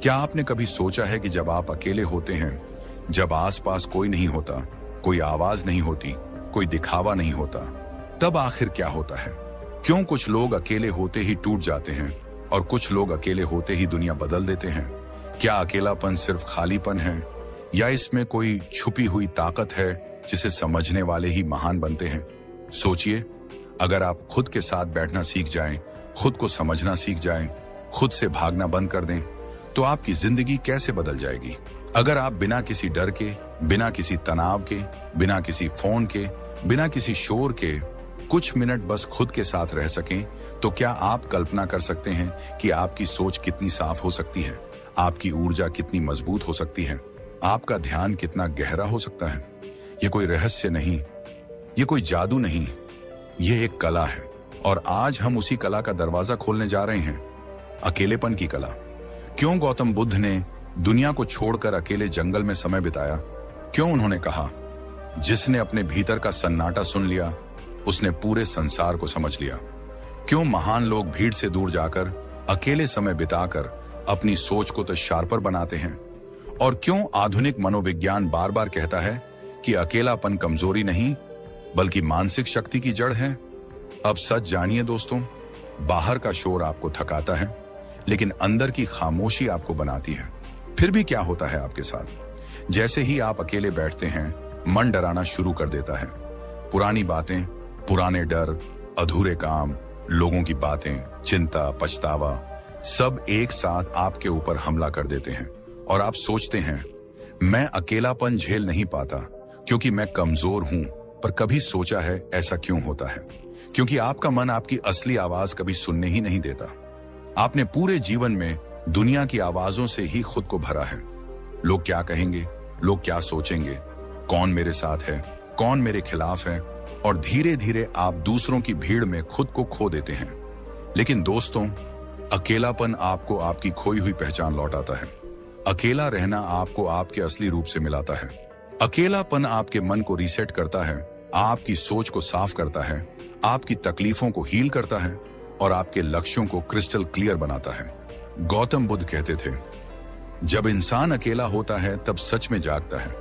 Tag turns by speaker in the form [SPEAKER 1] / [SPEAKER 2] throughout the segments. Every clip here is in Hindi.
[SPEAKER 1] क्या आपने कभी सोचा है कि जब आप अकेले होते हैं, जब आसपास कोई नहीं होता, कोई आवाज नहीं होती, कोई दिखावा नहीं होता, तब आखिर क्या होता है? क्यों कुछ लोग अकेले होते ही टूट जाते हैं और कुछ लोग अकेले होते ही दुनिया बदल देते हैं? क्या अकेलापन सिर्फ खालीपन है या इसमें कोई छुपी हुई ताकत है जिसे समझने वाले ही महान बनते हैं? सोचिए, अगर आप खुद के साथ बैठना सीख जाएं, खुद को समझना सीख जाएं, खुद से भागना बंद कर दें, तो आपकी जिंदगी कैसे बदल जाएगी। अगर आप बिना किसी डर के, बिना किसी तनाव के, बिना किसी फोन के, बिना किसी शोर के कुछ मिनट बस खुद के साथ रह सकें, तो क्या आप कल्पना कर सकते हैं कि आपकी सोच कितनी साफ हो सकती है, आपकी ऊर्जा कितनी मजबूत हो सकती है, आपका ध्यान कितना गहरा हो सकता है? ये कोई रहस्य नहीं, ये कोई जादू नहीं, ये एक कला है। और आज हम उसी कला का दरवाजा खोलने जा रहे हैं, अकेलेपन की कला। क्यों गौतम बुद्ध ने दुनिया को छोड़कर अकेले जंगल में समय बिताया? क्यों उन्होंने कहा, जिसने अपने भीतर का सन्नाटा सुन लिया उसने पूरे संसार को समझ लिया? क्यों महान लोग भीड़ से दूर जाकर अकेले समय बिताकर अपनी सोच को तो शार्पर बनाते हैं? और क्यों आधुनिक मनोविज्ञान बार बार कहता है कि अकेलापन कमजोरी नहीं बल्कि मानसिक शक्ति की जड़ है? अब सच जानिए दोस्तों, बाहर का शोर आपको थकाता है लेकिन अंदर की खामोशी आपको बनाती है। फिर भी क्या होता है आपके साथ? जैसे ही आप अकेले बैठते हैं, मन डराना शुरू कर देता है। पुरानी बातें, पुराने डर, अधूरे काम, लोगों की बातें, चिंता, पछतावा सब एक साथ आपके ऊपर हमला कर देते हैं और आप सोचते हैं, मैं अकेलापन झेल नहीं पाता क्योंकि मैं कमजोर हूं। पर कभी सोचा है ऐसा क्यों होता है? क्योंकि आपका मन आपकी असली आवाज कभी सुनने ही नहीं देता। आपने पूरे जीवन में दुनिया की आवाजों से ही खुद को भरा है। लोग क्या कहेंगे, लोग क्या सोचेंगे, कौन मेरे साथ है, कौन मेरे खिलाफ है, और धीरे धीरे आप दूसरों की भीड़ में खुद को खो देते हैं। लेकिन दोस्तों, अकेलापन आपको आपकी खोई हुई पहचान लौटाता है। अकेला रहना आपको आपके असली रूप से मिलाता है। अकेलापन आपके मन को रीसेट करता है, आपकी सोच को साफ करता है, आपकी तकलीफों को हील करता है और आपके लक्ष्यों को क्रिस्टल क्लियर बनाता है। गौतम बुद्ध कहते थे, जब इंसान अकेला होता है तब सच में जागता है।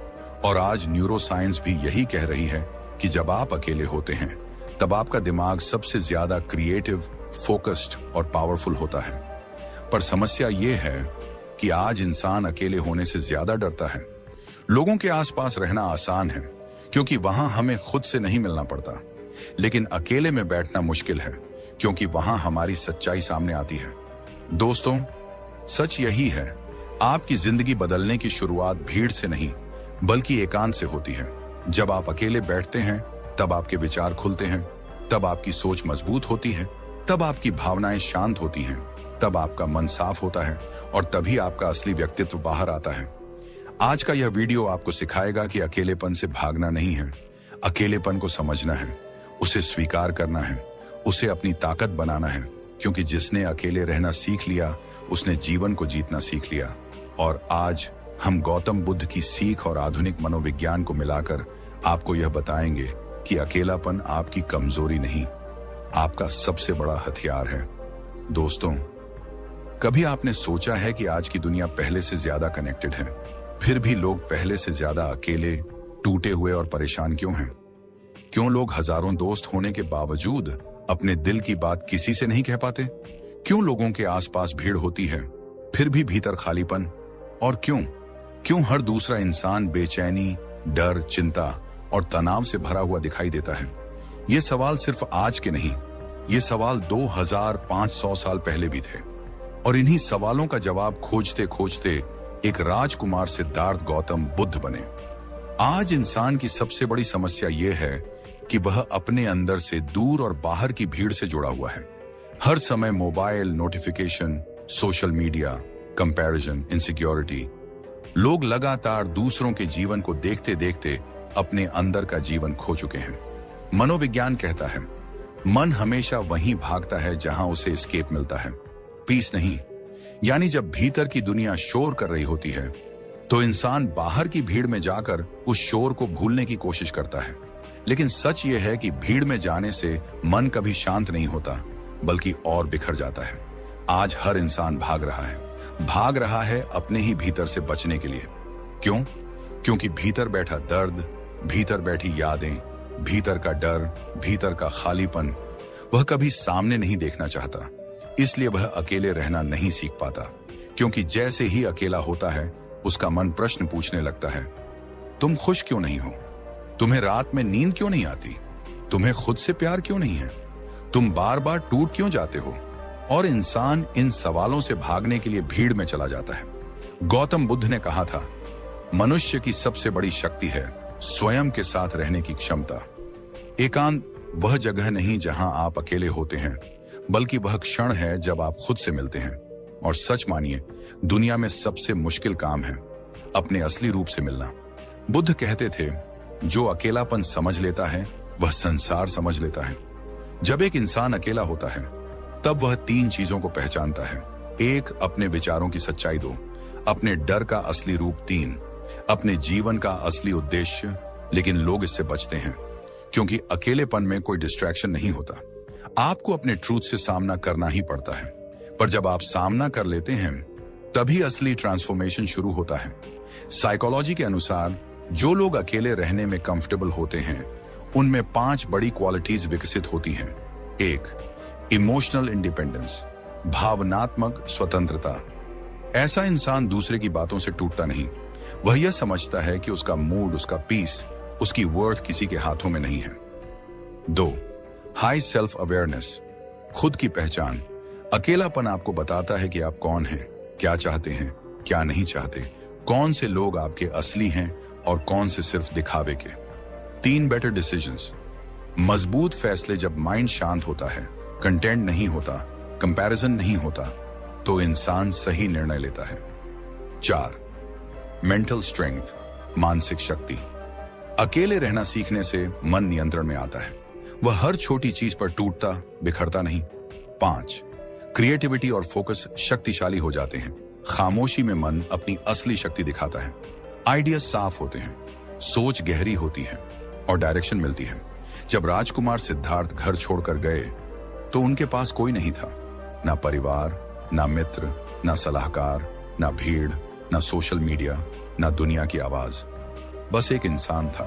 [SPEAKER 1] और आज न्यूरोसाइंस भी यही कह रही है कि जब आप अकेले होते हैं तब आपका दिमाग सबसे ज्यादा क्रिएटिव, फोकस्ड और पावरफुल होता है। पर समस्या ये है कि आज इंसान अकेले होने से ज्यादा डरता है। लोगों के आसपास रहना आसान है क्योंकि वहां हमें खुद से नहीं मिलना पड़ता, लेकिन अकेले में बैठना मुश्किल है क्योंकि वहां हमारी सच्चाई सामने आती है। दोस्तों, सच यही है, आपकी जिंदगी बदलने की शुरुआत भीड़ से नहीं बल्कि एकांत से होती है। जब आप अकेले बैठते हैं तब आपके विचार खुलते हैं, तब आपकी सोच मजबूत होती है, तब आपकी भावनाएं शांत होती हैं, तब आपका मन साफ होता है और तभी आपका असली व्यक्तित्व बाहर आता है। आज का यह वीडियो आपको सिखाएगा कि अकेलेपन से भागना नहीं है, अकेलेपन को समझना है, उसे स्वीकार करना है, उसे अपनी ताकत बनाना है, क्योंकि जिसने अकेले रहना सीख लिया उसने जीवन को जीतना सीख लिया। और आज हम गौतम बुद्ध की सीख और आधुनिक मनोविज्ञान को मिलाकर आपको यह बताएंगे कि अकेलापन आपकी कमजोरी नहीं, आपका सबसे बड़ा हथियार है। दोस्तों, कभी आपने सोचा है कि आज की दुनिया पहले से ज्यादा कनेक्टेड है, फिर भी लोग पहले से ज्यादा अकेले, टूटे हुए और परेशान क्यों हैं? क्यों लोग हजारों दोस्त होने के बावजूद अपने दिल की बात किसी से नहीं कह पाते? क्यों लोगों के आसपास भीड़ होती है फिर भी भीतर खालीपन? और क्यों हर दूसरा इंसान बेचैनी, डर, चिंता और तनाव से भरा हुआ दिखाई देता है? ये सवाल सिर्फ आज के नहीं, ये सवाल 2500 साल पहले भी थे। और इन्हीं सवालों का जवाब खोजते खोजते एक राजकुमार सिद्धार्थ गौतम बुद्ध बने। आज इंसान की सबसे बड़ी समस्या यह है कि वह अपने अंदर से दूर और बाहर की भीड़ से जुड़ा हुआ है। हर समय mobile, notification, social media, comparison, insecurity. लोग लगातार दूसरों के जीवन को देखते देखते अपने अंदर का जीवन खो चुके हैं। मनोविज्ञान कहता है, मन हमेशा वहीं भागता है जहां उसे एस्केप मिलता है, पीस नहीं। यानी जब भीतर की दुनिया शोर कर रही होती है तो इंसान बाहर की भीड़ में जाकर उस शोर को भूलने की कोशिश करता है। लेकिन सच यह है कि भीड़ में जाने से मन कभी शांत नहीं होता बल्कि और बिखर जाता है। आज हर इंसान भाग रहा है, भाग रहा है अपने ही भीतर से बचने के लिए। क्यों? क्योंकि भीतर बैठा दर्द, भीतर बैठी यादें, भीतर का डर, भीतर का खालीपन वह कभी सामने नहीं देखना चाहता। इसलिए वह अकेले रहना नहीं सीख पाता, क्योंकि जैसे ही अकेला होता है उसका मन प्रश्न पूछने लगता है, तुम खुश क्यों नहीं हो? तुम्हें रात में नींद क्यों नहीं आती? तुम्हें खुद से प्यार क्यों नहीं है? तुम बार बार टूट क्यों जाते हो? और इंसान इन सवालों से भागने के लिए भीड़ में चला जाता है। गौतम बुद्ध ने कहा था, मनुष्य की सबसे बड़ी शक्ति है स्वयं के साथ रहने की क्षमता। एकांत वह जगह नहीं जहां आप अकेले होते हैं, बल्कि वह क्षण है जब आप खुद से मिलते हैं। और सच मानिए, दुनिया में सबसे मुश्किल काम है अपने असली रूप से मिलना। बुद्ध कहते थे, जो अकेलापन समझ लेता है वह संसार समझ लेता है। जब एक इंसान अकेला होता है तब वह 3 चीजों को पहचानता है। 1, अपने विचारों की सच्चाई। 2, अपने डर का असली रूप। 3, अपने जीवन का असली उद्देश्य। लेकिन लोग इससे बचते हैं क्योंकि अकेलेपन में कोई डिस्ट्रैक्शन नहीं होता। आपको अपने ट्रूथ से सामना करना ही पड़ता है। पर जब आप सामना कर लेते हैं तभी असली ट्रांसफॉर्मेशन शुरू होता है। साइकोलॉजी के अनुसार जो लोग अकेले रहने में कंफर्टेबल होते हैं उनमें 5 बड़ी क्वालिटीज विकसित होती हैं। 1, इमोशनल इंडिपेंडेंस, भावनात्मक स्वतंत्रता। ऐसा इंसान दूसरे की बातों से टूटता नहीं। वह यह समझता है कि उसका मूड, उसका पीस, उसकी वर्थ किसी के हाथों में नहीं है। 2, हाई सेल्फ अवेयरनेस, खुद की पहचान। अकेलापन आपको बताता है कि आप कौन हैं, क्या चाहते हैं, क्या नहीं चाहते, कौन से लोग आपके असली हैं और कौन से सिर्फ दिखावे के। 3, बेटर डिसीजंस, मजबूत फैसले। जब माइंड शांत होता है, कंटेंट नहीं होता, कंपैरिजन नहीं होता, तो इंसान सही निर्णय लेता है। 4, मेंटल स्ट्रेंथ, मानसिक शक्ति। अकेले रहना सीखने से मन नियंत्रण में आता है। वह हर छोटी चीज पर टूटता बिखरता नहीं। 5, क्रिएटिविटी और फोकस शक्तिशाली हो जाते हैं। खामोशी में मन अपनी असली शक्ति दिखाता है। आइडिया साफ होते हैं, सोच गहरी होती है और डायरेक्शन मिलती है। जब राजकुमार सिद्धार्थ घर छोड़कर गए तो उनके पास कोई नहीं था, ना परिवार, ना मित्र, ना सलाहकार, ना भीड़, ना सोशल मीडिया, ना दुनिया की आवाज। बस एक इंसान था,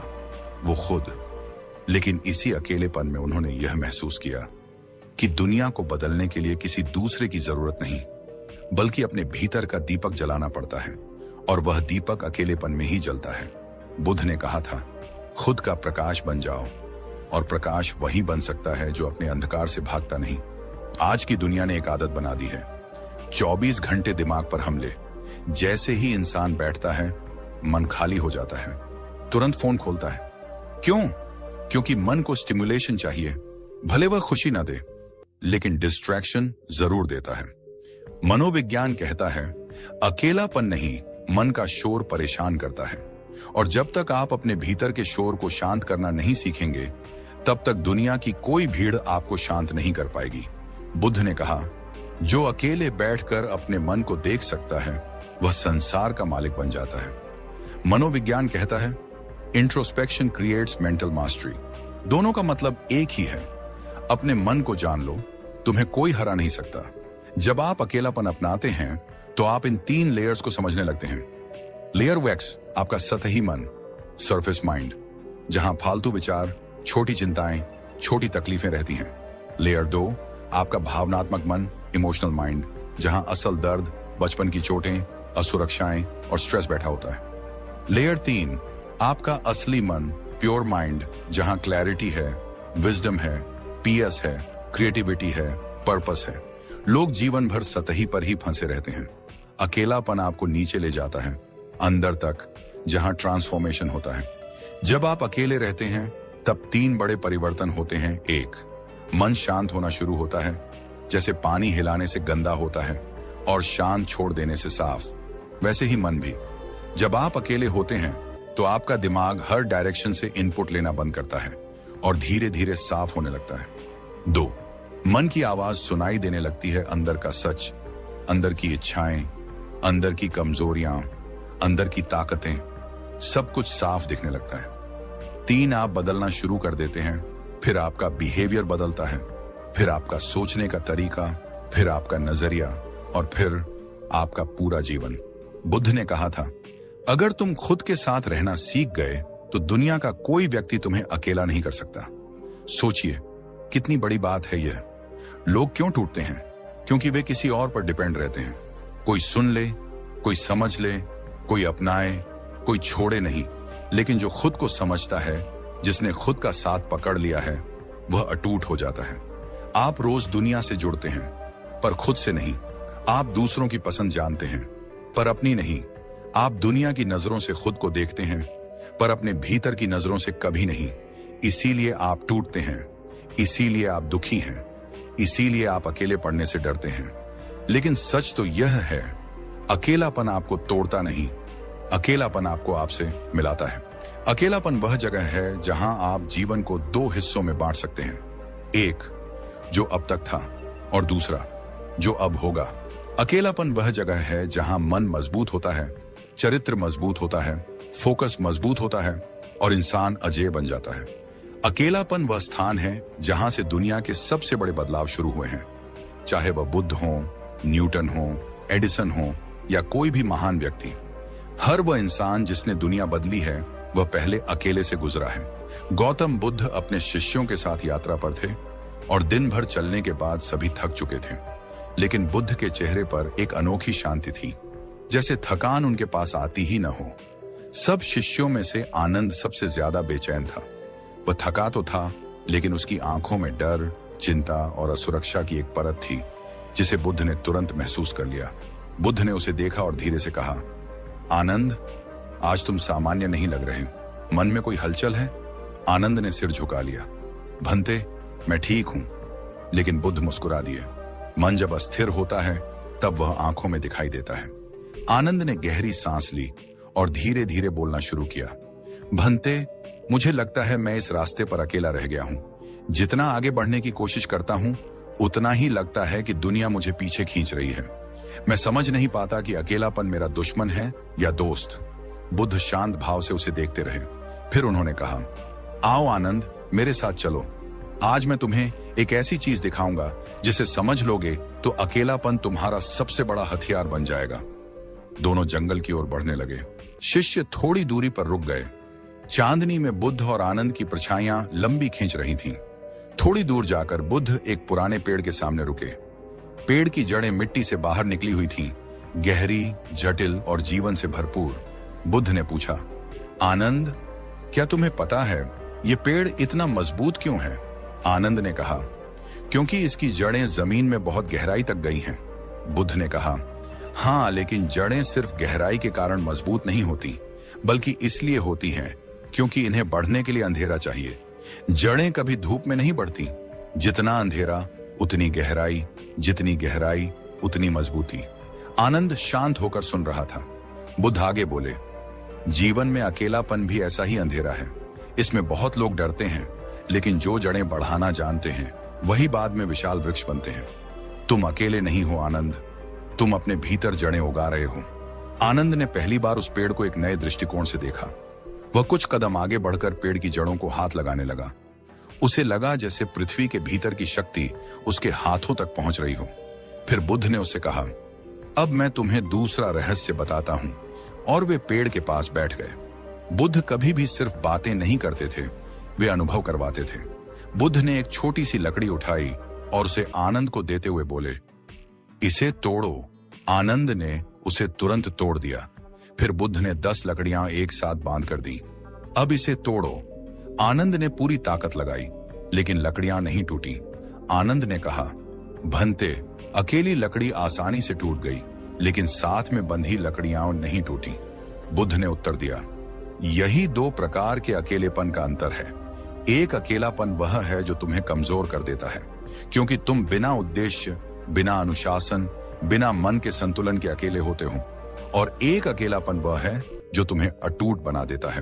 [SPEAKER 1] वो खुद। लेकिन इसी अकेलेपन में उन्होंने यह महसूस किया कि दुनिया को बदलने के लिए किसी दूसरे की जरूरत नहीं, बल्कि अपने भीतर का दीपक जलाना पड़ता है। और वह दीपक अकेलेपन में ही जलता है। बुद्ध ने कहा था, खुद का प्रकाश बन जाओ। और प्रकाश वही बन सकता है जो अपने अंधकार से भागता नहीं। आज की दुनिया ने एक आदत बना दी है, 24 घंटे दिमाग पर हमले। जैसे ही इंसान बैठता है मन खाली हो जाता है, तुरंत फोन खोलता है। क्यों? क्योंकि मन को स्टिमुलेशन चाहिए, भले वह खुशी ना दे, लेकिन डिस्ट्रैक्शन जरूर देता है। मनोविज्ञान कहता है, अकेलापन नहीं, मन का शोर परेशान करता है। और जब तक आप अपने भीतर के शोर को शांत करना नहीं सीखेंगे, तब तक दुनिया की कोई भीड़ आपको शांत नहीं कर पाएगी। बुद्ध ने कहा, जो अकेले बैठकर अपने मन को देख सकता है वह संसार का मालिक बन जाता है। मनोविज्ञान कहता है, इंट्रोस्पेक्शन क्रिएट्स मेंटल मास्टरी। दोनों का मतलब एक ही है, अपने मन को जान लो, तुम्हें कोई हरा नहीं सकता। जब आप अकेलापन अपनाते हैं तो आप इन 3 लेयर्स को समझने लगते हैं। लेयर वैक्स, आपका सतही मन, सरफेस माइंड, जहां फालतू विचार, छोटी चिंताएं, छोटी तकलीफें रहती हैं। लेयर 2, आपका भावनात्मक मन, इमोशनल माइंड, जहां असल दर्द, बचपन की चोटें, असुरक्षाएं और स्ट्रेस बैठा होता है। लेयर 3, आपका असली मन, प्योर माइंड, जहां क्लैरिटी है, विजडम है, पीएस है, क्रिएटिविटी है, पर्पस है। लोग जीवन भर सतही पर ही फंसे रहते हैं। अकेलापन आपको नीचे ले जाता है, अंदर तक, जहां ट्रांसफॉर्मेशन होता है। जब आप अकेले रहते हैं तब 3 बड़े परिवर्तन होते हैं। 1, मन शांत होना शुरू होता है, जैसे पानी हिलाने से गंदा होता है और शांत छोड़ देने से साफ, वैसे ही मन भी। जब आप अकेले होते हैं तो आपका दिमाग हर डायरेक्शन से इनपुट लेना बंद करता है और धीरे धीरे साफ होने लगता है। 2, मन की आवाज सुनाई देने लगती है, अंदर का सच, अंदर की इच्छाएं, अंदर की कमजोरियां, अंदर की ताकतें, सब कुछ साफ दिखने लगता है। 3, आप बदलना शुरू कर देते हैं, फिर आपका बिहेवियर बदलता है, फिर आपका सोचने का तरीका, फिर आपका नजरिया, और फिर आपका पूरा जीवन। बुद्ध ने कहा था, अगर तुम खुद के साथ रहना सीख गए तो दुनिया का कोई व्यक्ति तुम्हें अकेला नहीं कर सकता। सोचिए कितनी बड़ी बात है यह। लोग क्यों टूटते हैं? क्योंकि वे किसी और पर डिपेंड रहते हैं। कोई सुन ले, कोई समझ ले, कोई अपनाए, कोई छोड़े नहीं, लेकिन जो खुद को समझता है, जिसने खुद का साथ पकड़ लिया है, वह अटूट हो जाता है। आप रोज दुनिया से जुड़ते हैं पर खुद से नहीं। आप दूसरों की पसंद जानते हैं पर अपनी नहीं। आप दुनिया की नजरों से खुद को देखते हैं पर अपने भीतर की नजरों से कभी नहीं। इसीलिए आप टूटते हैं, इसीलिए आप दुखी हैं, इसीलिए आप अकेले पड़ने से डरते हैं। लेकिन सच तो यह है, अकेलापन आपको तोड़ता नहीं, अकेलापन आपको आपसे मिलाता है। अकेलापन वह जगह है जहां आप जीवन को दो हिस्सों में बांट सकते हैं, एक जो अब तक था और दूसरा जो अब होगा। अकेलापन वह जगह है जहां मन मजबूत होता है, चरित्र मजबूत होता है, फोकस मजबूत होता है और इंसान अजेय बन जाता है। अकेलापन वह स्थान है जहां से दुनिया के सबसे बड़े बदलाव शुरू हुए हैं, चाहे वह बुद्ध हो, न्यूटन हो, एडिसन हो या कोई भी महान व्यक्ति। हर वह इंसान जिसने दुनिया बदली है वह पहले अकेले से गुजरा है। गौतम बुद्ध अपने शिष्यों के साथ यात्रा पर थे और दिन भर चलने के बाद सभी थक चुके थे, लेकिन बुद्ध के चेहरे पर एक अनोखी शांति थी, जैसे थकान उनके पास आती ही न हो। सब शिष्यों में से आनंद सबसे ज्यादा बेचैन था। वह थका तो था, लेकिन उसकी आंखों में डर, चिंता और असुरक्षा की एक परत थी जिसे बुद्ध ने तुरंत महसूस कर लिया। बुद्ध ने उसे देखा और धीरे से कहा, आनंद, आज तुम सामान्य नहीं लग रहे। मन में कोई हलचल है? आनंद ने सिर झुका लिया। भंते, मैं ठीक हूं। लेकिन बुद्ध मुस्कुरा दिए। मन जब अस्थिर होता है तब वह आंखों में दिखाई देता है। आनंद ने गहरी सांस ली और धीरे धीरे बोलना शुरू किया। भंते, मुझे लगता है मैं इस रास्ते पर अकेला रह गया हूं। जितना आगे बढ़ने की कोशिश करता हूं, उतना ही लगता है कि दुनिया मुझे पीछे खींच रही है। मैं समझ नहीं पाता कि अकेलापन मेरा दुश्मन है या दोस्त। बुद्ध शांत भाव से उसे देखते रहे। फिर उन्होंने कहा, आओ आनंद, मेरे साथ चलो। आज मैं तुम्हें एक ऐसी चीज दिखाऊंगा जिसे समझ लोगे तो अकेलापन तुम्हारा सबसे बड़ा हथियार बन जाएगा। दोनों जंगल की ओर बढ़ने लगे। शिष्य थोड़ी दूरी पर रुक गए। चांदनी में बुद्ध और आनंद की परछाइयां लंबी खींच रही थीं। थोड़ी दूर जाकर बुद्ध एक पुराने पेड़ के सामने रुके। पेड़ की जड़ें मिट्टी से बाहर निकली हुई थीं, गहरी, जटिल और जीवन से भरपूर। बुद्ध ने पूछा, आनंद, क्या तुम्हें पता है ये पेड़ इतना मजबूत क्यों है? आनंद ने कहा, क्योंकि इसकी जड़ें जमीन में बहुत गहराई तक गई हैं। बुद्ध ने कहा, हाँ, लेकिन जड़ें सिर्फ गहराई के कारण मजबूत नहीं होती, बल्कि इसलिए होती हैं क्योंकि इन्हें बढ़ने के लिए अंधेरा चाहिए। जड़ें कभी धूप में नहीं बढ़ती। जितना अंधेरा उतनी गहराई, जितनी गहराई उतनी मजबूती। आनंद शांत होकर सुन रहा था। बुद्ध आगे बोले, जीवन में अकेलापन भी ऐसा ही अंधेरा है। इसमें बहुत लोग डरते हैं, लेकिन जो जड़ें बढ़ाना जानते हैं वही बाद में विशाल वृक्ष बनते हैं। तुम अकेले नहीं हो आनंद, तुम अपने भीतर जड़ें उगा रहे हो। आनंद ने पहली बार उस पेड़ को एक नए दृष्टिकोण से देखा। वह कुछ कदम आगे बढ़कर पेड़ की जड़ों को हाथ लगाने लगा। उसे लगा जैसे पृथ्वी के भीतर की शक्ति उसके हाथों तक पहुंच रही हो। फिर बुद्ध ने उससे कहा, अब मैं तुम्हें दूसरा रहस्य बताता हूं। और वे पेड़ के पास बैठ गए। बुद्ध कभी भी सिर्फ बातें नहीं करते थे, वे अनुभव करवाते थे। बुद्ध ने एक छोटी सी लकड़ी उठाई और उसे आनंद को देते हुए बोले, इसे तोड़ो। आनंद ने उसे तुरंत तोड़ दिया। फिर बुद्ध ने 10 लकड़ियां एक साथ बांध कर दी। अब इसे तोड़ो। आनंद ने पूरी ताकत लगाई, लेकिन लकड़ियां नहीं टूटी। आनंद ने कहा, भंते, अकेली लकड़ी आसानी से टूट गई, लेकिन साथ में बंधी लकड़ियां नहीं टूटी। बुद्ध ने उत्तर दिया, यही 2 प्रकार के अकेलेपन का अंतर है। एक अकेलापन वह है जो तुम्हें कमजोर कर देता है, क्योंकि तुम बिना उद्देश्य, बिना अनुशासन, बिना मन के संतुलन के अकेले होते हो। और एक अकेलापन वह है जो तुम्हें अटूट बना देता है,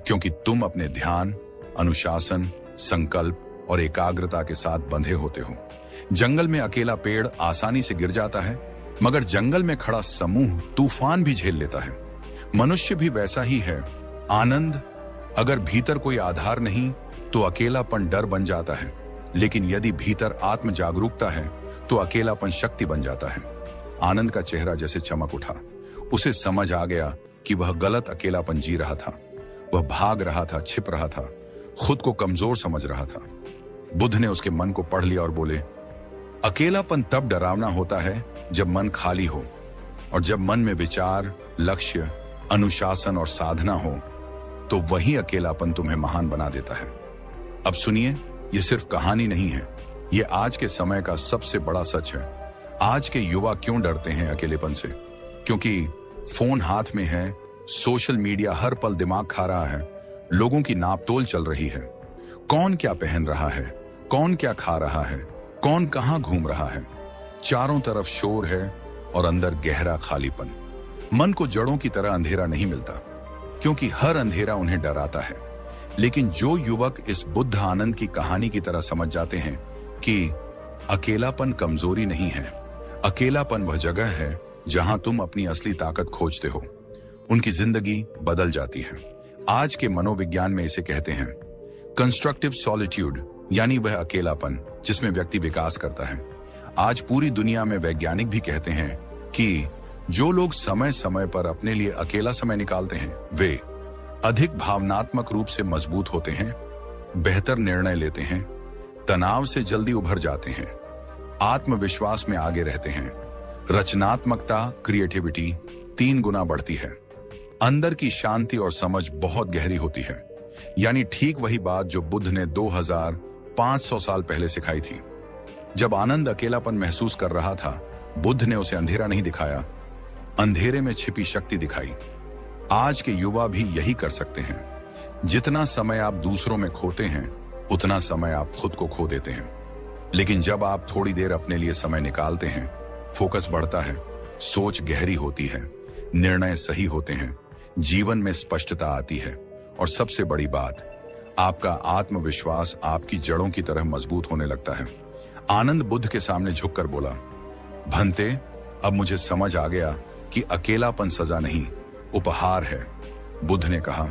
[SPEAKER 1] क्योंकि तुम अपने ध्यान, अनुशासन, संकल्प और एकाग्रता के साथ बंधे होते हो। जंगल में अकेला पेड़ आसानी से गिर जाता है, मगर जंगल में खड़ा समूह तूफान भी झेल लेता है। मनुष्य भी वैसा ही है। आनंद, अगर भीतर कोई आधार नहीं तो अकेलापन डर बन जाता है, लेकिन यदि भीतर आत्म जागरूकता है तो अकेलापन शक्ति बन जाता है। आनंद का चेहरा जैसे चमक उठा। उसे समझ आ गया कि वह गलत अकेलापन जी रहा था। वह भाग रहा था, छिप रहा था, खुद को कमजोर समझ रहा था। बुद्ध ने उसके मन को पढ़ लिया और बोले, अकेलापन तब डरावना होता है जब मन खाली हो, और जब मन में विचार, लक्ष्य, अनुशासन और साधना हो तो वही अकेलापन तुम्हें महान बना देता है। अब सुनिए, यह सिर्फ कहानी नहीं है, यह आज के समय का सबसे बड़ा सच है। आज के युवा क्यों डरते हैं अकेलेपन से? क्योंकि फोन हाथ में है, सोशल मीडिया हर पल दिमाग खा रहा है, लोगों की नापतोल चल रही है। कौन क्या पहन रहा है, कौन क्या खा रहा है, कौन कहां घूम रहा है। चारों तरफ शोर है और अंदर गहरा खालीपन। मन को जड़ों की तरह अंधेरा नहीं मिलता, क्योंकि हर अंधेरा उन्हें डराता है। लेकिन जो युवक इस बुद्ध आनंद की कहानी की तरह समझ जाते हैं कि अकेलापन कमजोरी नहीं है, अकेलापन वह जगह है जहां तुम अपनी असली ताकत खोजते हो, उनकी जिंदगी बदल जाती है। आज के मनोविज्ञान में इसे कहते हैं कंस्ट्रक्टिव सॉलिट्यूड, यानी वह अकेलापन जिसमें व्यक्ति विकास करता है। आज पूरी दुनिया में वैज्ञानिक भी कहते हैं कि जो लोग समय समय पर अपने लिए अकेला समय निकालते हैं वे अधिक भावनात्मक रूप से मजबूत होते हैं, बेहतर निर्णय लेते हैं, तनाव से जल्दी उभर जाते हैं, आत्मविश्वास में आगे रहते हैं, रचनात्मकता, क्रिएटिविटी 3 गुना बढ़ती है, अंदर की शांति और समझ बहुत गहरी होती है। यानी ठीक वही बात जो बुद्ध ने 2500 साल पहले सिखाई थी। जब आनंद अकेलापन महसूस कर रहा था, बुद्ध ने उसे अंधेरा नहीं दिखाया, अंधेरे में छिपी शक्ति दिखाई। आज के युवा भी यही कर सकते हैं। जितना समय आप दूसरों में खोते हैं, उतना समय आप खुद को खो देते हैं। लेकिन जब आप थोड़ी देर अपने लिए समय निकालते हैं, फोकस बढ़ता है, सोच गहरी होती है, निर्णय सही होते हैं, जीवन में स्पष्टता आती है, और सबसे बड़ी बात, आपका आत्मविश्वास आपकी जड़ों की तरह मजबूत होने लगता है। आनंद बुद्ध के सामने झुककर बोला, भंते, अब मुझे समझ आ गया कि अकेलापन सजा नहीं, उपहार है। बुद्ध ने कहा,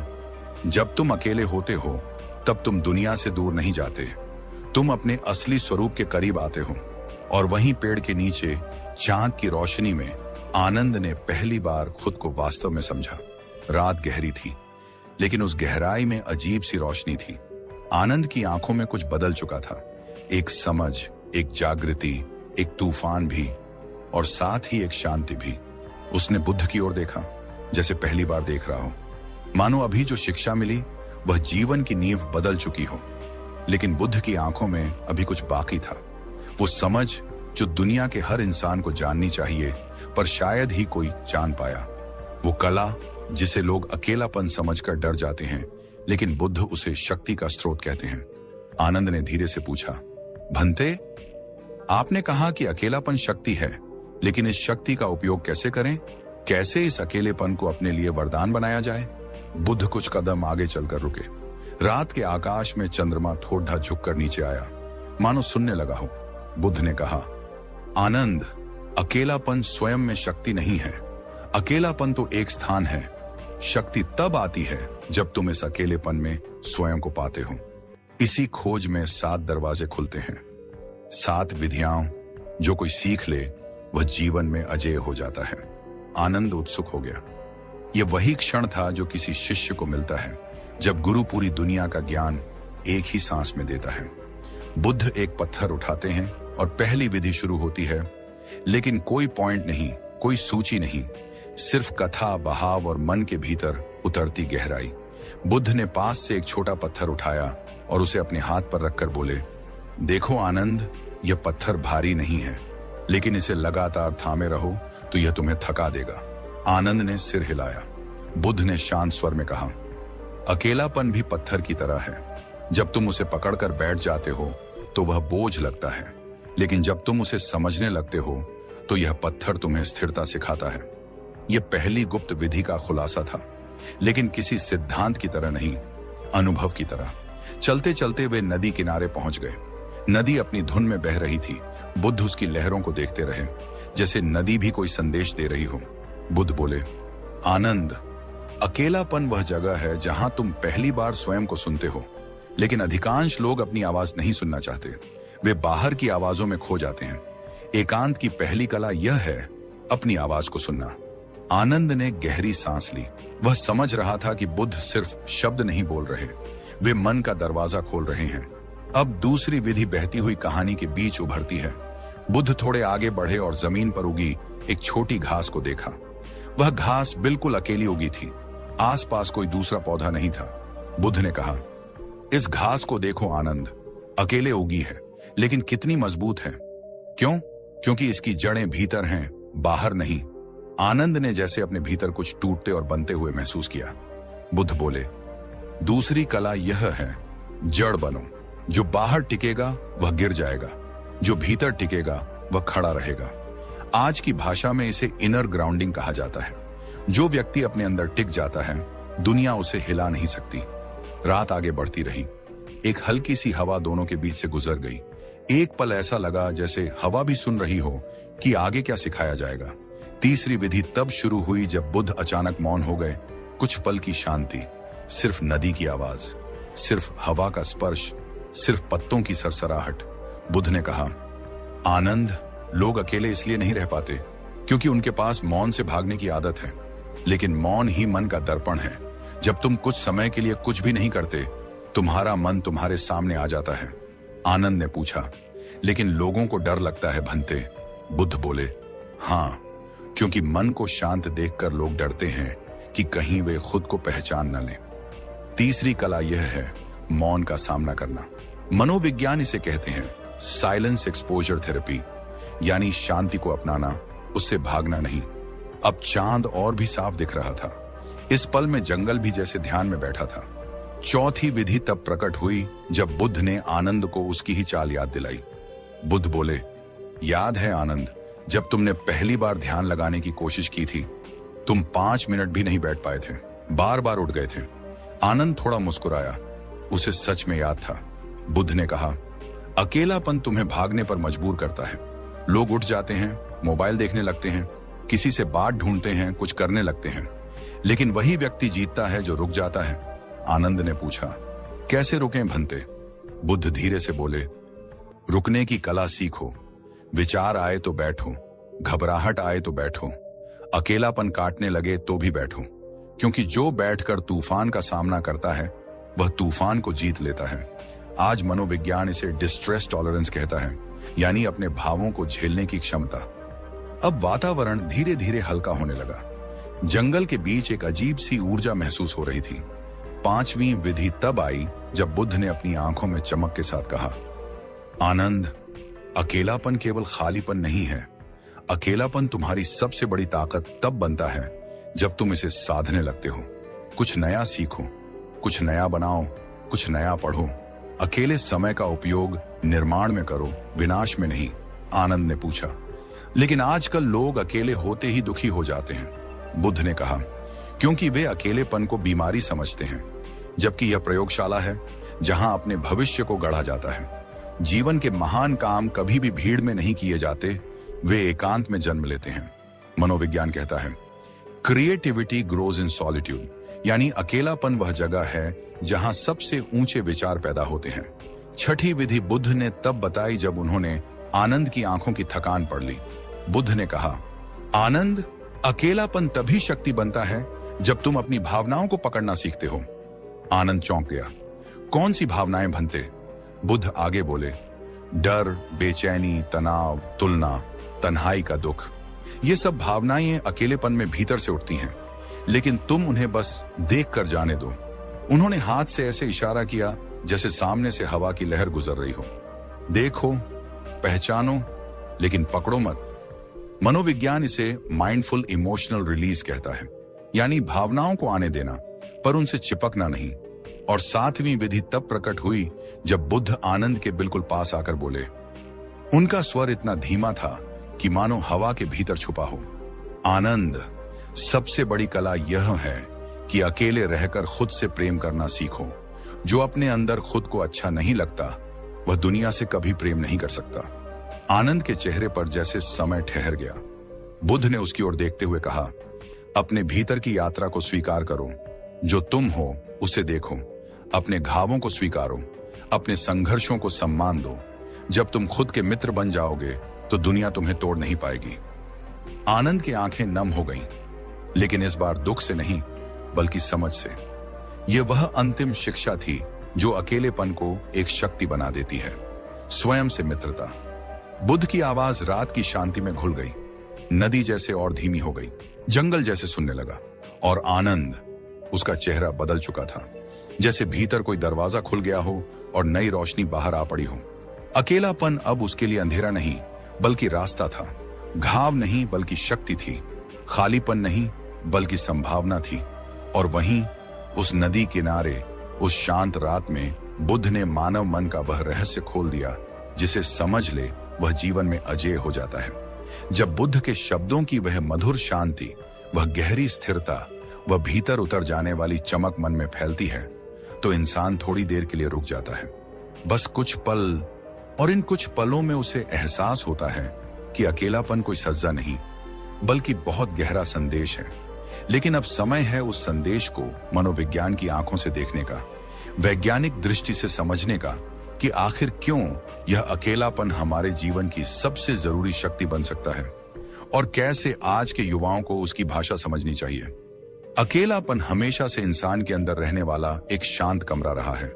[SPEAKER 1] जब तुम अकेले होते हो तब तुम दुनिया से दूर नहीं जाते, तुम अपने असली स्वरूप के करीब आते हो। और वहीं पेड़ के नीचे चांद की रोशनी में आनंद ने पहली बार खुद को वास्तव में समझा। रात गहरी थी, लेकिन उस गहराई में अजीब सी रोशनी थी। आनंद की आंखों में कुछ बदल चुका था, एक समझ, एक जागृति, एक तूफान भी, और साथ ही एक शांति भी। उसने बुद्ध की ओर देखा, जैसे पहली बार देख रहा हो, मानो अभी जो शिक्षा मिली वह जीवन की नींव बदल चुकी हो। लेकिन बुद्ध की आंखों में अभी कुछ बाकी था, वो समझ जो दुनिया के हर इंसान को जाननी चाहिए, पर शायद ही कोई जान पाया। वो कला जिसे लोग अकेलापन समझकर डर जाते हैं, लेकिन बुद्ध उसे शक्ति का स्रोत कहते हैं। आनंद ने धीरे से पूछा, भंते, आपने कहा कि अकेलापन शक्ति है, लेकिन इस शक्ति का उपयोग कैसे करें? कैसे इस अकेलेपन को अपने लिए वरदान बनाया जाए? बुद्ध कुछ कदम आगे चलकर रुके। रात के आकाश में चंद्रमा थोड़ा झुककर नीचे आया, मानो सुनने लगा हो। बुद्ध ने कहा, आनंद, अकेलापन स्वयं में शक्ति नहीं है, अकेलापन तो एक स्थान है। शक्ति तब आती है जब तुम इस अकेलेपन में स्वयं को पाते हो। इसी खोज में 7 दरवाजे खुलते हैं, 7 विधियां जो कोई सीख ले वह जीवन में अजेय हो जाता है। आनंद उत्सुक हो गया। यह वही क्षण था जो किसी शिष्य को मिलता है जब गुरु पूरी दुनिया का ज्ञान एक ही सांस में देता है। बुद्ध एक पत्थर उठाते हैं और पहली विधि शुरू होती है, लेकिन कोई पॉइंट नहीं, कोई सूची नहीं, सिर्फ कथा, बहाव और मन के भीतर उतरती गहराई। बुद्ध ने पास से एक छोटा पत्थर उठाया और उसे अपने हाथ पर रखकर बोले, देखो आनंद, यह पत्थर भारी नहीं है, लेकिन इसे लगातार थामे रहो तो यह तुम्हें थका देगा। आनंद ने सिर हिलाया। बुद्ध ने शांत स्वर में कहा, अकेलापन भी पत्थर की तरह है। जब तुम उसे पकड़कर बैठ जाते हो तो वह बोझ लगता है, लेकिन जब तुम उसे समझने लगते हो तो यह पत्थर तुम्हें स्थिरता सिखाता है। यह पहली गुप्त विधि का खुलासा था, लेकिन किसी सिद्धांत की तरह नहीं, अनुभव की तरह। चलते चलते वे नदी किनारे पहुंच गए। नदी अपनी धुन में बह रही थी। बुद्ध उसकी लहरों को देखते रहे, जैसे नदी भी कोई संदेश दे रही हो। बुद्ध बोले, आनंद, अकेलापन वह जगह है जहां तुम पहली बार स्वयं को सुनते हो, लेकिन अधिकांश लोग अपनी आवाज नहीं सुनना चाहते। वे बाहर की आवाजों में खो जाते हैं। एकांत की पहली कला यह है अपनी आवाज को सुनना। आनंद ने गहरी सांस ली। वह समझ रहा था कि बुद्ध सिर्फ शब्द नहीं बोल रहे, वे मन का दरवाजा खोल रहे हैं। अब दूसरी विधि बहती हुई कहानी के बीच उभरती है। बुद्ध थोड़े आगे बढ़े और जमीन पर उगी एक छोटी घास को देखा। वह घास बिल्कुल अकेली उगी थी, आसपास कोई दूसरा पौधा नहीं था। बुद्ध ने कहा, इस घास को देखो आनंद, अकेले उगी है, लेकिन कितनी मजबूत है। क्यों? क्योंकि इसकी जड़ें भीतर हैं, बाहर नहीं। आनंद ने जैसे अपने भीतर कुछ टूटते और बनते हुए महसूस किया। बुद्ध बोले, दूसरी कला यह है, जड़ बनो। जो बाहर टिकेगा वह गिर जाएगा, जो भीतर टिकेगा वह खड़ा रहेगा। आज की भाषा में इसे इनर ग्राउंडिंग कहा जाता है। जो व्यक्ति अपने अंदर टिक जाता है, दुनिया उसे हिला नहीं सकती। रात आगे बढ़ती रही। एक हल्की सी हवा दोनों के बीच से गुजर गई। एक पल ऐसा लगा जैसे हवा भी सुन रही हो कि आगे क्या सिखाया जाएगा। तीसरी विधि तब शुरू हुई जब बुद्ध अचानक मौन हो गए। कुछ पल की शांति, सिर्फ नदी की आवाज, सिर्फ हवा का स्पर्श, सिर्फ पत्तों की सरसराहट। बुद्ध ने कहा, आनंद, लोग अकेले इसलिए नहीं रह पाते क्योंकि उनके पास मौन से भागने की आदत है, लेकिन मौन ही मन का दर्पण है। जब तुम कुछ समय के लिए कुछ भी नहीं करते, तुम्हारा मन तुम्हारे सामने आ जाता है। आनंद ने पूछा, लेकिन लोगों को डर लगता है भंते? बुद्ध बोले, हाँ, क्योंकि मन को शांत देखकर लोग डरते हैं कि कहीं वे खुद को पहचान न लें। तीसरी कला यह है, मौन का सामना करना। मनोविज्ञान इसे कहते हैं साइलेंस एक्सपोजर थेरेपी, यानी शांति को अपनाना, उससे भागना नहीं। अब चांद और भी साफ दिख रहा था। इस पल में जंगल भी जैसे ध्यान में बैठा था। चौथी विधि तब प्रकट हुई जब बुद्ध ने आनंद को उसकी ही चाल याद दिलाई। बुद्ध बोले, याद है आनंद, जब तुमने पहली बार ध्यान लगाने की कोशिश की थी, तुम 5 मिनट भी नहीं बैठ पाए थे, बार बार उठ गए थे। आनंद थोड़ा मुस्कुराया, उसे सच में याद था। बुद्ध ने कहा, अकेलापन तुम्हें भागने पर मजबूर करता है। लोग उठ जाते हैं, मोबाइल देखने लगते हैं, किसी से बात ढूंढते हैं, कुछ करने लगते हैं, लेकिन वही व्यक्ति जीतता है जो रुक जाता है। आनंद ने पूछा, कैसे रुकें भंते? बुद्ध धीरे से बोले, रुकने की कला सीखो। विचार आए तो बैठो, घबराहट आए तो बैठो, अकेलापन काटने लगे तो भी बैठो, क्योंकि जो बैठकर तूफान का सामना करता है वह तूफान को जीत लेता है। आज मनोविज्ञान इसे डिस्ट्रेस टॉलरेंस कहता है, यानी अपने भावों को झेलने की क्षमता। अब वातावरण धीरे धीरे हल्का होने लगा। जंगल के बीच एक अजीब सी ऊर्जा महसूस हो रही थी। 5वीं विधि तब आई जब बुद्ध ने अपनी आंखों में चमक के साथ कहा, आनंद, अकेलापन केवल खालीपन नहीं है। अकेलापन तुम्हारी सबसे बड़ी ताकत तब बनता है जब तुम इसे साधने लगते हो। कुछ नया सीखो, कुछ नया बनाओ, कुछ नया पढ़ो। अकेले समय का उपयोग निर्माण में करो, विनाश में नहीं। आनंद ने पूछा, लेकिन आजकल लोग अकेले होते ही दुखी हो जाते हैं। बुद्ध ने कहा, क्योंकि वे अकेलेपन को बीमारी समझते हैं, जबकि यह प्रयोगशाला है जहां अपने भविष्य को गढ़ा जाता है। जीवन के महान काम कभी भी भीड़ में नहीं किए जाते, वे एकांत में जन्म लेते हैं। मनोविज्ञान कहता है, क्रिएटिविटी ग्रोज इन सॉलिट्यूड, यानी अकेलापन वह जगह है जहां सबसे ऊंचे विचार पैदा होते हैं। छठी विधि बुद्ध ने तब बताई जब उन्होंने आनंद की आंखों की थकान पढ़ ली। बुद्ध ने कहा, आनंद, अकेलापन तभी शक्ति बनता है जब तुम अपनी भावनाओं को पकड़ना सीखते हो। आनंद चौंक गया। कौन सी भावनाएं भंते? बुद्ध आगे बोले, डर, बेचैनी, तनाव, तुलना, तन्हाई का दुख, ये सब भावनाएं अकेलेपन में भीतर से उठती हैं, लेकिन तुम उन्हें बस देख कर जाने दो। उन्होंने हाथ से ऐसे इशारा किया जैसे सामने से हवा की लहर गुजर रही हो। देखो, पहचानो, लेकिन पकड़ो मत। मनोविज्ञान इसे माइंडफुल इमोशनल रिलीज कहता है, यानी भावनाओं को आने देना पर उनसे चिपकना नहीं। और 7वीं विधि तब प्रकट हुई जब बुद्ध आनंद के बिल्कुल पास आकर बोले। उनका स्वर इतना धीमा था कि मानो हवा के भीतर छुपा हो। आनंद, सबसे बड़ी कला यह है कि अकेले रहकर खुद से प्रेम करना सीखो। जो अपने अंदर खुद को अच्छा नहीं लगता, वह दुनिया से कभी प्रेम नहीं कर सकता। आनंद के चेहरे पर जैसे समय ठहर गया। बुद्ध ने उसकी ओर देखते हुए कहा, अपने भीतर की यात्रा को स्वीकार करो। जो तुम हो उसे देखो, अपने घावों को स्वीकारो, अपने संघर्षों को सम्मान दो। जब तुम खुद के मित्र बन जाओगे तो दुनिया तुम्हें तोड़ नहीं पाएगी। आनंद की आंखें नम हो गईं, लेकिन इस बार दुख से नहीं बल्कि समझ से। यह वह अंतिम शिक्षा थी जो अकेलेपन को एक शक्ति बना देती है। स्वयं से मित्रता। बुद्ध की आवाज रात की शांति में घुल गई, नदी जैसे और धीमी हो गई, जंगल जैसे सुनने लगा, और आनंद, उसका चेहरा बदल चुका था, जैसे भीतर कोई दरवाजा खुल गया हो और नई रोशनी बाहर आ पड़ी हो। अकेलापन अब उसके लिए अंधेरा नहीं बल्कि रास्ता था, घाव नहीं बल्कि शक्ति थी, खालीपन नहीं बल्कि संभावना थी। और वहीं उस नदी किनारे उस शांत रात में बुद्ध ने मानव मन का वह रहस्य खोल दिया जिसे समझ ले वह जीवन में अजेय हो जाता है। जब बुद्ध के शब्दों की वह मधुर शांति, वह गहरी स्थिरता, वह भीतर उतर जाने वाली चमक मन में फैलती है, तो इंसान थोड़ी देर के लिए रुक जाता है, बस कुछ पल। और इन कुछ पलों में उसे एहसास होता है कि अकेलापन कोई सज्जा नहीं बल्कि बहुत गहरा संदेश है। लेकिन अब समय है उस संदेश को मनोविज्ञान की आंखों से देखने का, वैज्ञानिक दृष्टि से समझने का कि आखिर क्यों यह अकेलापन हमारे जीवन की सबसे जरूरी शक्ति बन सकता है और कैसे आज के युवाओं को उसकी भाषा समझनी चाहिए। अकेलापन हमेशा से इंसान के अंदर रहने वाला एक शांत कमरा रहा है,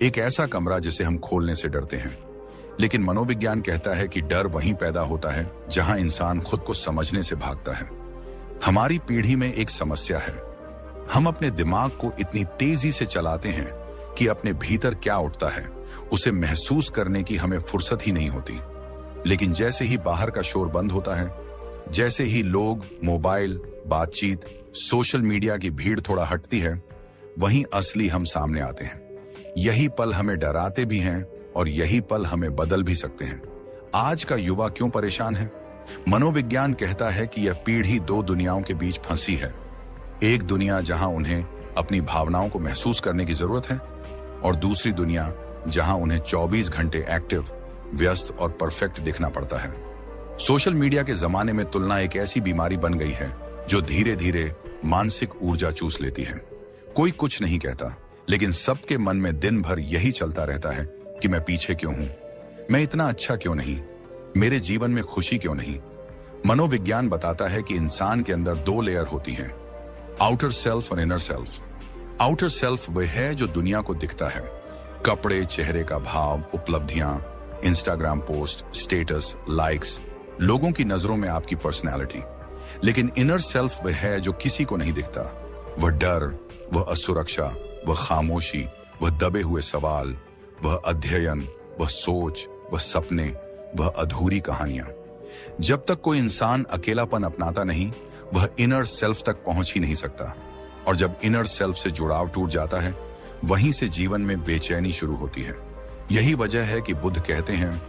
[SPEAKER 1] एक ऐसा कमरा जिसे हम खोलने से डरते हैं। लेकिन मनोविज्ञान कहता है कि डर वहीं पैदा होता है जहां इंसान खुद को समझने से भागता है। हमारी पीढ़ी में एक समस्या है, हम अपने दिमाग को इतनी तेजी से चलाते हैं कि अपने भीतर क्या उठता है उसे महसूस करने की हमें फुर्सत ही नहीं होती। लेकिन जैसे ही बाहर का शोर बंद होता है, जैसे ही लोग, मोबाइल, बातचीत, सोशल मीडिया की भीड़ थोड़ा हटती है, वहीं असली हम सामने आते हैं। यही पल हमें डराते भी हैं और यही पल हमें बदल भी सकते हैं। आज का युवा क्यों परेशान है? मनोविज्ञान कहता है कि यह पीढ़ी दो दुनियाओं के बीच फंसी है। एक दुनिया जहां उन्हें अपनी भावनाओं को महसूस करने की जरूरत है, और दूसरी दुनिया जहां उन्हें 24 घंटे एक्टिव, व्यस्त और परफेक्ट दिखना पड़ता है। सोशल मीडिया के जमाने में तुलना एक ऐसी बीमारी बन गई है जो धीरे धीरे मानसिक ऊर्जा चूस लेती है। कोई कुछ नहीं कहता, लेकिन सबके मन में दिन भर यही चलता रहता है कि मैं पीछे क्यों हूं, मैं इतना अच्छा क्यों नहीं, मेरे जीवन में खुशी क्यों नहीं। मनोविज्ञान बताता है कि इंसान के अंदर दो लेयर होती हैं, आउटर सेल्फ और इनर सेल्फ। आउटर सेल्फ वह है जो दुनिया को दिखता है, कपड़े, चेहरे का भाव, उपलब्धियां, इंस्टाग्राम पोस्ट, स्टेटस, लाइक्स, लोगों की नजरों में आपकी पर्सनैलिटी। लेकिन इनर सेल्फ वह है जो किसी को नहीं दिखता, वह डर, वह असुरक्षा, वह खामोशी, वह दबे हुए सवाल, वह अध्ययन, वह सोच, वह सपने, वह अधूरी कहानियां। जब तक कोई इंसान अकेलापन अपनाता नहीं, वह इनर सेल्फ तक पहुंच ही नहीं सकता। और जब इनर सेल्फ से जुड़ाव टूट जाता है, वहीं से जीवन में बेचैनी शुरू होती है। यही वजह है कि बुद्ध कहते हैं,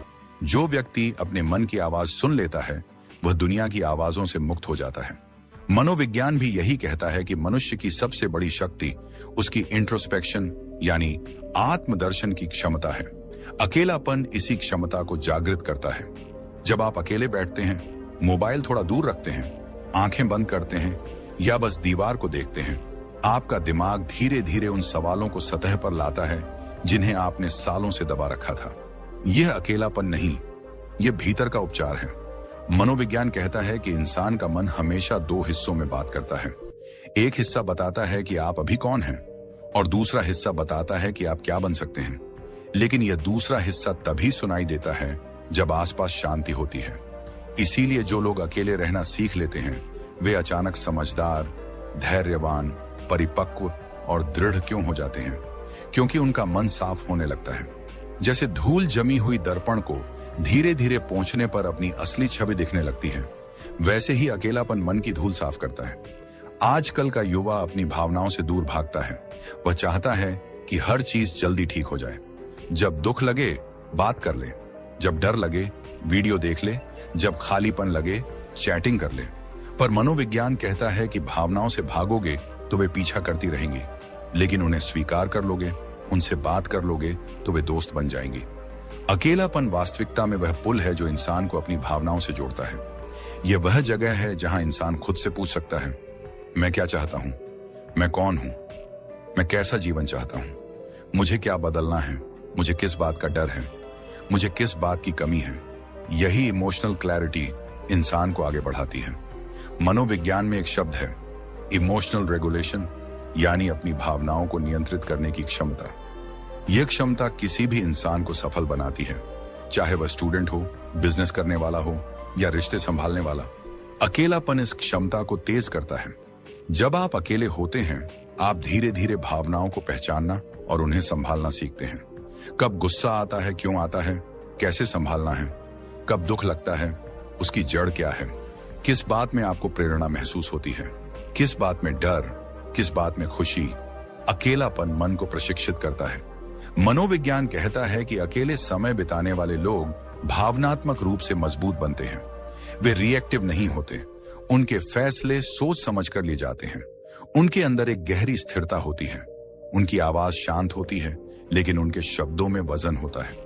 [SPEAKER 1] जो व्यक्ति अपने मन की आवाज सुन लेता है वह दुनिया की आवाजों से मुक्त हो जाता है। मनोविज्ञान भी यही कहता है कि मनुष्य की सबसे बड़ी शक्ति उसकी इंट्रोस्पेक्शन यानी आत्मदर्शन की क्षमता है। अकेलापन इसी क्षमता को जागृत करता है। जब आप अकेले बैठते हैं, मोबाइल थोड़ा दूर रखते हैं, आंखें बंद करते हैं या बस दीवार को देखते हैं, आपका दिमाग धीरे धीरे उन सवालों को सतह पर लाता है जिन्हें आपने सालों से दबा रखा था। यह अकेलापन नहीं, यह भीतर का उपचार है। मनोविज्ञान कहता है कि इंसान का मन हमेशा दो हिस्सों में बात करता है। एक हिस्सा बताता है कि आप अभी कौन हैं, और दूसरा हिस्सा बताता है कि आप क्या बन सकते हैं। लेकिन यह दूसरा हिस्सा तभी सुनाई देता है जब आसपास शांति होती है। इसीलिए जो लोग अकेले रहना सीख लेते हैं, वे अचानक समझदार, धैर्यवान, परिपक्व और दृढ़ क्यों हो जाते हैं? क्योंकि उनका मन साफ होने लगता है। जैसे धूल जमी हुई दर्पण को धीरे धीरे पोंछने पर अपनी असली छवि दिखने लगती है, वैसे ही अकेलापन मन की धूल साफ करता है। आजकल का युवा अपनी भावनाओं से दूर भागता है। वह चाहता है कि हर चीज जल्दी ठीक हो जाए। जब दुख लगे बात कर ले, जब डर लगे वीडियो देख ले, जब खालीपन लगे चैटिंग कर ले। पर मनोविज्ञान कहता है कि भावनाओं से भागोगे तो वे पीछा करती रहेंगी, लेकिन उन्हें स्वीकार कर लोगे, उनसे बात कर लोगे तो वे दोस्त बन जाएंगी। अकेलापन वास्तविकता में वह पुल है जो इंसान को अपनी भावनाओं से जोड़ता है। यह वह जगह है जहां इंसान खुद से पूछ सकता है, मैं क्या चाहता हूं, मैं कौन हूं, मैं कैसा जीवन चाहता हूं, मुझे क्या बदलना है, मुझे किस बात का डर है, मुझे किस बात की कमी है। यही इमोशनल क्लैरिटी इंसान को आगे बढ़ाती है। मनोविज्ञान में एक शब्द है इमोशनल रेगुलेशन, यानी अपनी भावनाओं को नियंत्रित करने की क्षमता। यह क्षमता किसी भी इंसान को सफल बनाती है, चाहे वह स्टूडेंट हो, बिजनेस करने वाला हो या रिश्ते संभालने वाला। अकेलापन इस क्षमता को तेज करता है। जब आप अकेले होते हैं, आप धीरे धीरे भावनाओं को पहचानना और उन्हें संभालना सीखते हैं। कब गुस्सा आता है, क्यों आता है, कैसे संभालना है, कब दुख लगता है, उसकी जड़ क्या है, किस बात में आपको प्रेरणा महसूस होती है, किस बात में डर, किस बात में खुशी। अकेलापन मन को प्रशिक्षित करता है। मनोविज्ञान कहता है कि अकेले समय बिताने वाले लोग भावनात्मक रूप से मजबूत बनते हैं। वे रिएक्टिव नहीं होते, उनके फैसले सोच समझ कर लिए जाते हैं। उनके अंदर एक गहरी स्थिरता होती है। उनकी आवाज शांत होती है, लेकिन उनके शब्दों में वजन होता है।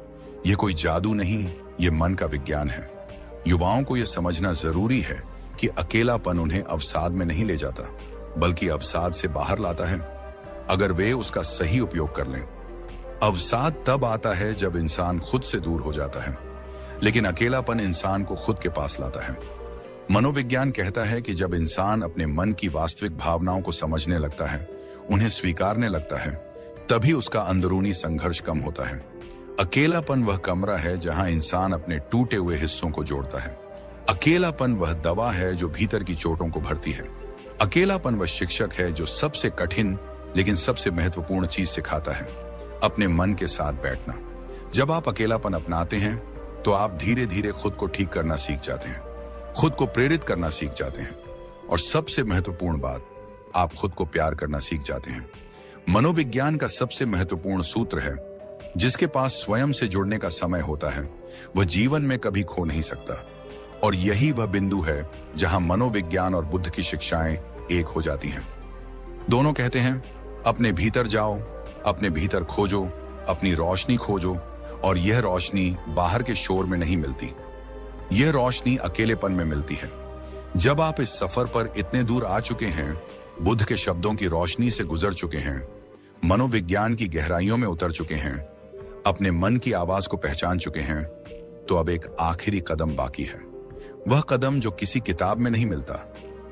[SPEAKER 1] यह कोई जादू नहीं, ये मन का विज्ञान है। युवाओं को यह समझना जरूरी है कि अकेलापन उन्हें अवसाद में नहीं ले जाता, बल्कि अवसाद से बाहर लाता है, अगर वे उसका सही उपयोग कर लें। अवसाद तब आता है जब इंसान खुद से दूर हो जाता है, लेकिन अकेलापन इंसान को खुद के पास लाता है। मनोविज्ञान कहता है कि जब इंसान अपने मन की वास्तविक भावनाओं को समझने लगता है, उन्हें स्वीकारने लगता है, तभी उसका अंदरूनी संघर्ष कम होता है। अकेलापन वह कमरा है जहां इंसान अपने टूटे हुए हिस्सों को जोड़ता है। अकेलापन वह दवा है जो भीतर की चोटों को भरती है। अकेलापन वह शिक्षक है जो सबसे कठिन लेकिन सबसे महत्वपूर्ण चीज सिखाता है, अपने मन के साथ बैठना। जब आप अकेलापन अपनाते हैं, तो आप धीरे धीरे खुद को ठीक करना सीख जाते हैं, खुद को प्रेरित करना सीख जाते हैं, और सबसे महत्वपूर्ण बात, आप खुद को प्यार करना सीख जाते हैं। मनोविज्ञान का सबसे महत्वपूर्ण सूत्र है, जिसके पास स्वयं से जुड़ने का समय होता है, वह जीवन में कभी खो नहीं सकता। और यही वह बिंदु है जहां मनोविज्ञान और बुद्ध की शिक्षाएं एक हो जाती हैं। दोनों कहते हैं, अपने भीतर जाओ, अपने भीतर खोजो, अपनी रोशनी खोजो, और यह रोशनी बाहर के शोर में नहीं मिलती। यह रोशनी अकेलेपन में मिलती है। जब आप इस सफर पर इतने दूर आ चुके हैं, बुद्ध के शब्दों की रोशनी से गुजर चुके हैं, मनोविज्ञान की गहराइयों में उतर चुके हैं, अपने मन की आवाज को पहचान चुके हैं, तो अब एक आखिरी कदम बाकी है। वह कदम जो किसी किताब में नहीं मिलता,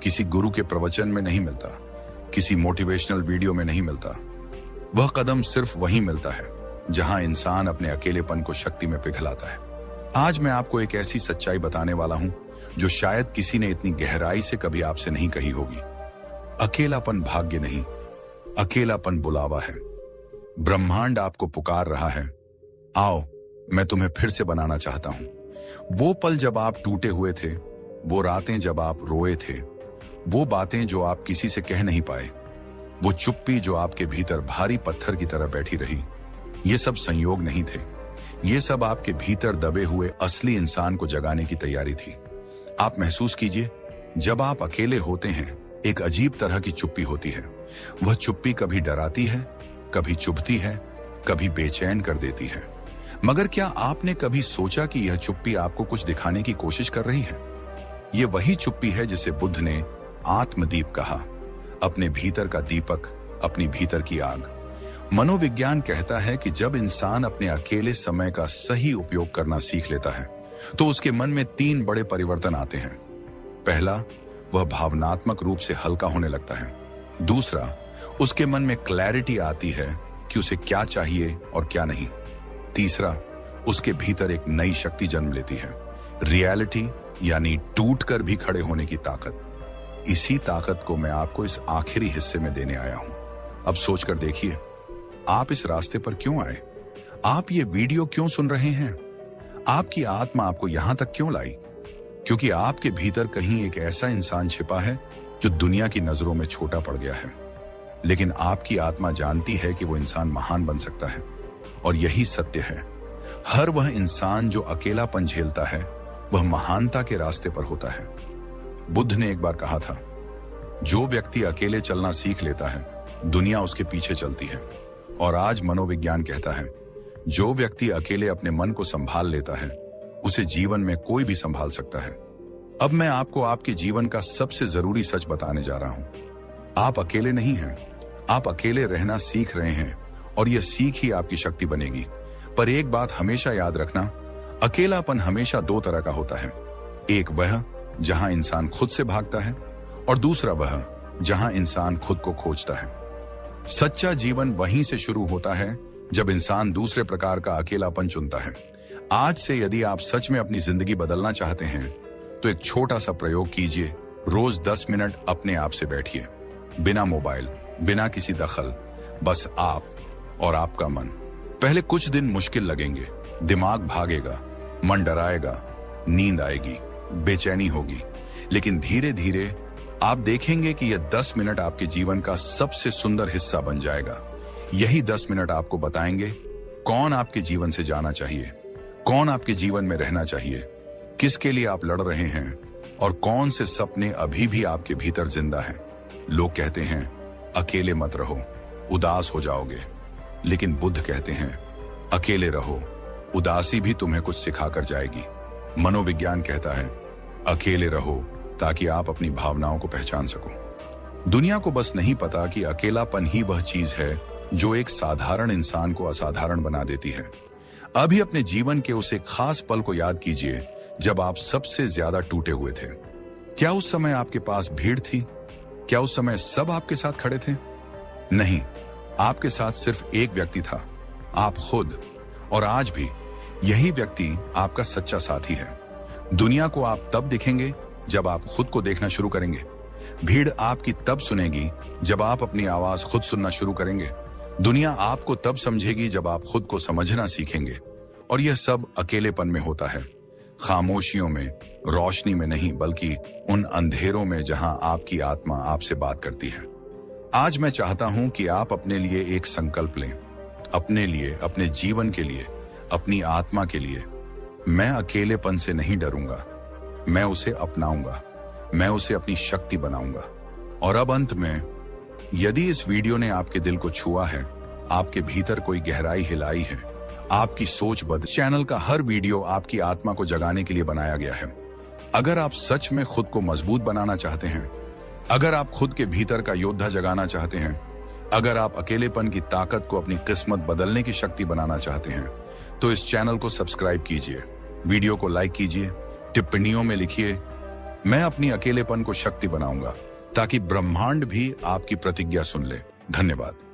[SPEAKER 1] किसी गुरु के प्रवचन में नहीं मिलता, किसी मोटिवेशनल वीडियो में नहीं मिलता। वह कदम सिर्फ वहीं मिलता है जहां इंसान अपने अकेलेपन को शक्ति में पिघलाता है। आज मैं आपको एक ऐसी सच्चाई बताने वाला हूं जो शायद किसी ने इतनी गहराई से कभी आपसे नहीं कही होगी। अकेलापन भाग्य नहीं, अकेलापन बुलावा है। ब्रह्मांड आपको पुकार रहा है, आओ, मैं तुम्हें फिर से बनाना चाहता हूं। वो पल जब आप टूटे हुए थे, वो रातें जब आप रोए थे, वो बातें जो आप किसी से कह नहीं पाए, वो चुप्पी जो आपके भीतर भारी पत्थर की तरह बैठी रही, ये सब संयोग नहीं थे। ये सब आपके भीतर दबे हुए असली इंसान को जगाने की तैयारी थी। आप महसूस कीजिए, जब आप अकेले होते हैं, एक अजीब तरह की चुप्पी होती है। वह चुप्पी कभी डराती है, कभी चुभती है, कभी बेचैन कर देती है। मगर क्या आपने कभी सोचा कि यह चुप्पी आपको कुछ दिखाने की कोशिश कर रही है? यह वही चुप्पी है जिसे बुद्ध ने आत्मदीप कहा, अपने भीतर का दीपक, अपनी भीतर की आग। मनोविज्ञान कहता है कि जब इंसान अपने अकेले समय का सही उपयोग करना सीख लेता है, तो उसके मन में 3 बड़े परिवर्तन आते हैं। पहला, वह भावनात्मक रूप से हल्का होने लगता है। दूसरा, उसके मन में क्लैरिटी आती है कि उसे क्या चाहिए और क्या नहीं। तीसरा, उसके भीतर एक नई शक्ति जन्म लेती है, रियलिटी, यानी टूटकर भी खड़े होने की ताकत। इसी ताकत को मैं आपको इस आखिरी हिस्से में देने आया हूं। अब सोचकर देखिए, आप इस रास्ते पर क्यों आए? आप ये वीडियो क्यों सुन रहे हैं? आपकी आत्मा आपको यहां तक क्यों लाई? क्योंकि आपके भीतर कहीं एक ऐसा इंसान छिपा है जो दुनिया की नजरों में छोटा पड़ गया है, लेकिन आपकी आत्मा जानती है कि वो इंसान महान बन सकता है। और यही सत्य है, हर वह इंसान जो अकेलापन झेलता है, वह महानता के रास्ते पर होता है। बुद्ध ने एक बार कहा था, जो व्यक्ति अकेले चलना सीख लेता है, दुनिया उसके पीछे चलती है। और आज मनोविज्ञान कहता है, जो व्यक्ति अकेले अपने मन को संभाल लेता है, उसे जीवन में कोई भी संभाल सकता है। अब मैं आपको आपके जीवन का सबसे जरूरी सच बताने जा रहा हूं। आप अकेले नहीं हैं, आप अकेले रहना सीख रहे हैं, और यह सीख ही आपकी शक्ति बनेगी। पर एक बात हमेशा याद रखना, अकेलापन हमेशा 2 तरह का होता है। एक वह जहां इंसान खुद से भागता है, और दूसरा वह जहां इंसान खुद को खोजता है। सच्चा जीवन वहीं से शुरू होता है जब इंसान दूसरे प्रकार का अकेलापन चुनता है। आज से यदि आप सच में अपनी जिंदगी बदलना चाहते हैं तो एक छोटा सा प्रयोग कीजिए। रोज 10 मिनट अपने आप से बैठिए, बिना मोबाइल, बिना किसी दखल, बस आप और आपका मन। पहले कुछ दिन मुश्किल लगेंगे, दिमाग भागेगा, मन डराएगा, नींद आएगी, बेचैनी होगी, लेकिन धीरे धीरे आप देखेंगे कि यह 10 मिनट आपके जीवन का सबसे सुंदर हिस्सा बन जाएगा। यही 10 मिनट आपको बताएंगे कौन आपके जीवन से जाना चाहिए, कौन आपके जीवन में रहना चाहिए, किसके लिए आप लड़ रहे हैं और कौन से सपने अभी भी आपके भीतर जिंदा हैं। लोग कहते हैं अकेले मत रहो, उदास हो जाओगे, लेकिन बुद्ध कहते हैं अकेले रहो, उदासी भी तुम्हें कुछ सिखा कर जाएगी। मनोविज्ञान कहता है अकेले रहो ताकि आप अपनी भावनाओं को पहचान सको। दुनिया को बस नहीं पता कि अकेलापन ही वह चीज है जो एक साधारण इंसान को असाधारण बना देती है। अभी अपने जीवन के उस एक खास पल को याद कीजिए जब आप सबसे ज्यादा टूटे हुए थे। क्या उस समय आपके पास भीड़ थी? क्या उस समय सब आपके साथ खड़े थे? नहीं, आपके साथ सिर्फ एक व्यक्ति था, आप खुद। और आज भी यही व्यक्ति आपका सच्चा साथी है। दुनिया को आप तब दिखेंगे जब आप खुद को देखना शुरू करेंगे। भीड़ आपकी तब सुनेगी जब आप अपनी आवाज खुद सुनना शुरू करेंगे। दुनिया आपको तब समझेगी जब आप खुद को समझना सीखेंगे। और यह सब अकेलेपन में होता है, खामोशियों में, रोशनी में नहीं, बल्कि उन अंधेरों में जहां आपकी आत्मा आपसे बात करती है। आज मैं चाहता हूं कि आप अपने लिए एक संकल्प लें, अपने लिए, अपने जीवन के लिए, अपनी आत्मा के लिए। मैं अकेलेपन से नहीं डरूंगा, मैं उसे अपनाऊंगा, मैं उसे अपनी शक्ति बनाऊंगा। और अब अंत में, यदि इस वीडियो ने आपके दिल को छुआ है, आपके भीतर कोई गहराई हिलाई है, आपकी सोच बदल। चैनल का हर वीडियो आपकी आत्मा को जगाने के लिए बनाया गया है। अगर आप सच में खुद को मजबूत बनाना चाहते हैं, अगर आप खुद के भीतर का योद्धा जगाना चाहते हैं, अगर आप अकेलेपन की ताकत को अपनी किस्मत बदलने की शक्ति बनाना चाहते हैं, तो इस चैनल को सब्सक्राइब कीजिए, वीडियो को लाइक कीजिए, टिप्पणियों में लिखिए मैं अपनी अकेलेपन को शक्ति बनाऊंगा, ताकि ब्रह्मांड भी आपकी प्रतिज्ञा सुन ले। धन्यवाद।